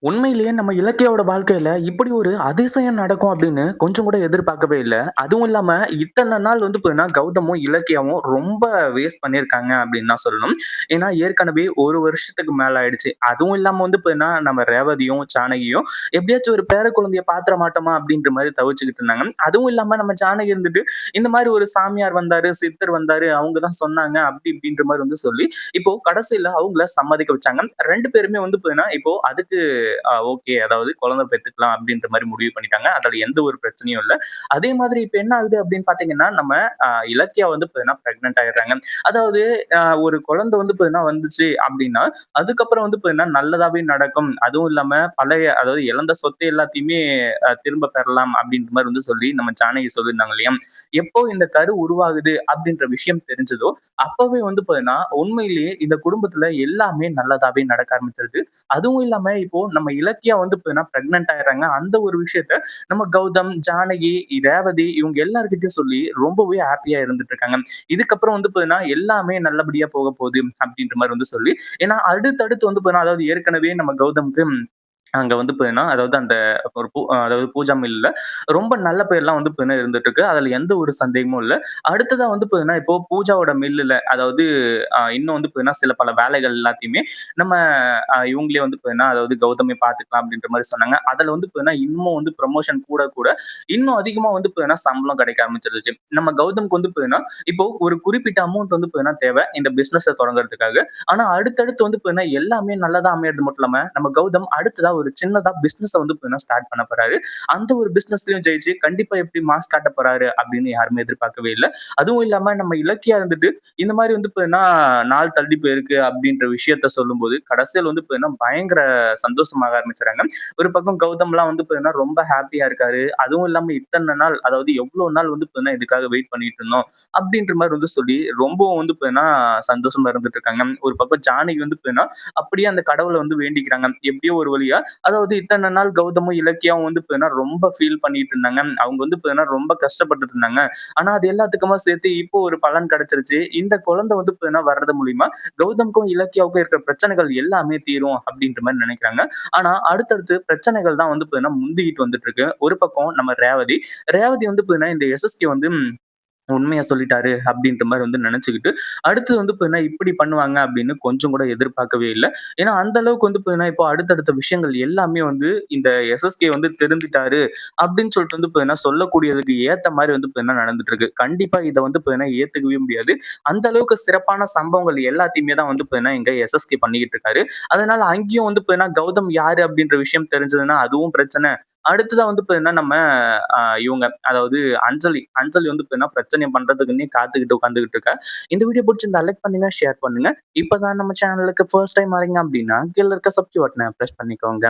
உண்மையிலேயே நம்ம இலக்கியாவோட வாழ்க்கையில இப்படி ஒரு அதிசயம் நடக்கும் அப்படின்னு கொஞ்சம் கூட எதிர்பார்க்கவே இல்ல. அதுவும் இல்லாம இத்தன நாள் வந்து பார்த்தீங்கன்னா, கௌதமும், இலக்கியாவும் ரொம்ப வேஸ்ட் பண்ணியிருக்காங்க அப்படின்னு தான் சொல்லணும். ஏன்னா ஏற்கனவே 1 வருஷத்துக்கு மேல ஆயிடுச்சு. அதுவும் இல்லாம வந்து பார்த்தீங்கன்னா, நம்ம ரேவதியும், ஜானகியும் எப்படியாச்சும் ஒரு பேர குழந்தைய பாத்துற மாட்டோமா அப்படின்ற மாரி தவிச்சுக்கிட்டு இருந்தாங்க. அதுவும் இல்லாம நம்ம ஜானகி இருந்துட்டு, இந்த மாரி ஒரு சாமியார் வந்தாரு, சித்தர் வந்தாரு, அவங்க தான் சொன்னாங்க அப்படி இப்படின்ற மாரி வந்து சொல்லி, இப்போ கடைசியில அவங்கள சம்மதிக்க வச்சாங்க. 2 பேருமே வந்து பார்த்தீங்கன்னா, இப்போ அதுக்கு ஓகே. அதாவது குழந்தை பெத்துக்கலாம் அப்படின்ற மாரி முடிவு பண்ணிட்டாங்க. அதுல எந்த ஒரு பிரச்சனையும் இல்ல. அதே மாதிரி இப்ப என்ன ஆகுது அப்படின்னு பார்த்தீங்கன்னா, நம்ம இலக்கியா வந்து பார்த்தீங்கன்னா பிரெக்னன்ட் ஆயிடுறாங்க. அதாவது ஒரு குழந்தை வந்து பார்த்தீங்கன்னா வந்துச்சு அப்படின்னா, அதுக்கப்புறம் வந்து பார்த்தீங்கன்னா நல்லதாவே நடக்கும். அதுவும் இல்லாம பழைய அதாவது இழந்த சொத்து எல்லாத்தையுமே திரும்ப பெறலாம் அப்படின்ற மாரி வந்து சொல்லி நம்ம ஜானகி சொல்லியிருந்தாங்க இல்லையா? எப்போ இந்த கரு உருவாகுது அப்படின்ற விஷயம் தெரிஞ்சதோ, அப்பவே வந்து பார்த்தீங்கன்னா, உண்மையிலேயே இந்த குடும்பத்துல எல்லாமே நல்லதாவே நடக்க ஆரம்பிச்சிருது. அதுவும் இல்லாம இப்போ நம்ம இலக்கியா வந்து பார்த்தீங்கன்னா பிரெக்னன்ட் ஆயிடுறாங்க. அந்த ஒரு விஷயத்த நம்ம கௌதம், ஜானகி, ரேவதி இவங்க எல்லார்கிட்டயும் சொல்லி ரொம்பவே ஹேப்பியா இருந்துட்டு இருக்காங்க. இதுக்கப்புறம் வந்து பார்த்தீங்கன்னா, எல்லாமே நல்லபடியா போக போகுது அப்படின்ற மாரி வந்து சொல்லி ஏன்னா அடுத்தடுத்து வந்து பார்த்தீங்கன்னா, அதாவது ஏற்கனவே நம்ம கௌதம்க்கு அங்க வந்து பார்த்தீங்கன்னா, அதாவது அந்த ஒரு அதாவது பூஜா மில்லுல ரொம்ப நல்ல பேர்லாம் வந்து பார்த்தீங்கன்னா இருந்துட்டு இருக்கு. அதுல எந்த ஒரு சந்தேகமும் இல்ல. அடுத்ததா வந்து பார்த்தீங்கன்னா, இப்போ பூஜாவோட மில்லுல அதாவது இன்னும் வந்து பார்த்தீங்கன்னா, சில பல வேலைகள் எல்லாத்தையுமே நம்ம இவங்களே வந்து பார்த்தீங்கன்னா, அதாவது கௌதமே பார்த்துக்கலாம் அப்படின்ற மாரி சொன்னாங்க. அதுல வந்து பார்த்தீங்கன்னா, இன்னமும் வந்து ப்ரமோஷன் கூட கூட இன்னும் அதிகமா வந்து பார்த்தீங்கன்னா, சம்பளம் கிடைக்க ஆரம்பிச்சிருச்சு. நம்ம கௌதம்க்கு வந்து பார்த்தீங்கன்னா, இப்போ ஒரு குறிப்பிட்ட அமௌண்ட் வந்து பார்த்தீங்கன்னா தேவை இந்த பிசினஸ தொடங்குறதுக்காக. ஆனா அடுத்தடுத்து வந்து பார்த்தீங்கன்னா, எல்லாமே நல்லதா அமையறது மட்டும் இல்லாம, நம்ம கௌதம் அடுத்ததா ஒரு சின்னதா பிசினஸ வந்து பார்த்தீங்கன்னா ஸ்டார்ட் பண்ண போறாரு. அந்த ஒரு பிசினஸ்லயும் ஜெயிச்சு கண்டிப்பா எப்படி மாஸ் காட்ட போறாரு அப்படின்னு யாருமே எதிர்பார்க்கவே இல்ல. அதுவும் இல்லாம நம்ம இலக்கியா இருந்துட்டு இந்த மாரி வந்து பார்த்தீங்கன்னா, நாள் தள்ளி போயிருக்கு அப்படின்ற விஷயத்த சொல்லும்போது, கடைசியில வந்து பார்த்தீங்கன்னா, பயங்கர சந்தோஷமாக ஆரம்பிச்சுறாங்க. ஒரு பக்கம் கௌதம்லாம் வந்து பார்த்தீங்கன்னா, ரொம்ப ஹேப்பியா இருக்காரு. அதுவும் இல்லாம இத்தன நாள் அதாவது எவ்வளோ நாள் வந்து பார்த்தீங்கன்னா, இதுக்காக வெயிட் பண்ணிட்டு இருந்தோம். அப்படின்ற மாரி வந்து சொல்லி ரொம்பவும் வந்து பார்த்தீங்கன்னா, சந்தோஷமா இருந்துட்டு இருக்காங்க. ஒரு பக்கம் ஜானகி வந்து பார்த்தீங்கன்னா, அப்படியே அந்த கடவுள வந்து வேண்டிக்கிறாங்க. எப்படியோ ஒரு வழியா அதாவது இத்தன நாள் கௌதமும், இலக்கியாவும் வந்து பார்த்தீங்கன்னா, ரொம்ப ஃபீல் பண்ணிட்டு இருந்தாங்க. அவங்க வந்து பார்த்தீங்கன்னா, ரொம்ப கஷ்டப்பட்டுட்டு இருந்தாங்க. ஆனா அது எல்லாத்துக்குமா சேர்த்து இப்போ ஒரு பலன் கிடைச்சிருச்சு. இந்த குழந்தை வந்து பார்த்தீங்கன்னா வர்றது மூலியமா கௌதம்க்கும், இலக்கியாவுக்கும் இருக்கிற பிரச்சனைகள் எல்லாமே தீரும் அப்படின்ற மாரி நினைக்கிறாங்க. ஆனா அடுத்தடுத்து பிரச்சனைகள் தான் வந்து பார்த்தீங்கன்னா முந்திக்கிட்டு வந்துட்டு இருக்கு. ஒரு பக்கம் நம்ம ரேவதி. ரேவதி வந்து பார்த்தீங்கன்னா இந்த எஸ்எஸ்கே வந்து உண்மைய சொல்லிட்டாரு அப்படின்ற மாரி வந்து நெனச்சுக்கிட்டு, அடுத்தது வந்து பார்த்தீங்கன்னா, இப்படி பண்ணுவாங்க அப்படின்னு கொஞ்சம் கூட எதிர்பார்க்கவே இல்ல. ஏன்னா, அந்த அளவுக்கு வந்து பார்த்தீங்கன்னா, இப்போ அடுத்தடுத்த விஷயங்கள் எல்லாமே வந்து இந்த எஸ்எஸ்கே வந்து திருந்திட்டாரு அப்படின்னு சொல்லிட்டு வந்து பார்த்தீங்கன்னா, சொல்லக்கூடியதுக்கு ஏத்த மாரி வந்து பார்த்தீங்கன்னா நடந்துட்டு இருக்கு. கண்டிப்பா இத வந்து பார்த்தீங்கன்னா ஏத்துக்கவே முடியாது. அந்த அளவுக்கு சிறப்பான சம்பவங்கள் எல்லாத்தையுமே தான் வந்து பார்த்தீங்கன்னா, இங்க எஸ்எஸ்கே பண்ணிக்கிட்டு இருக்காரு. அதனால அங்கேயும் வந்து பார்த்தீங்கன்னா, கௌதம் யாரு அப்படின்ற விஷயம் தெரிஞ்சதுன்னா, அதுவும் பிரச்சனை. அடுத்ததா வந்து பார்த்தீங்கன்னா, நம்ம இவங்க அதாவது அஞ்சலி வந்து பார்த்தீங்கன்னா, பிரச்சனை பண்றதுக்குன்னே காத்துக்கிட்டு உட்கார்ந்துகிட்டு இருக்கா. இந்த வீடியோ புடிச்சிருந்தா லைக் பண்ணுங்க, ஷேர் பண்ணுங்க. இப்பதான் நம்ம சேனலுக்கு ஃபர்ஸ்ட் டைம் வரீங்க அப்படின்னா, கீழ இருக்க சப்ஸ்கிரைப் பட்டன பிரஸ் பண்ணிக்கோங்க.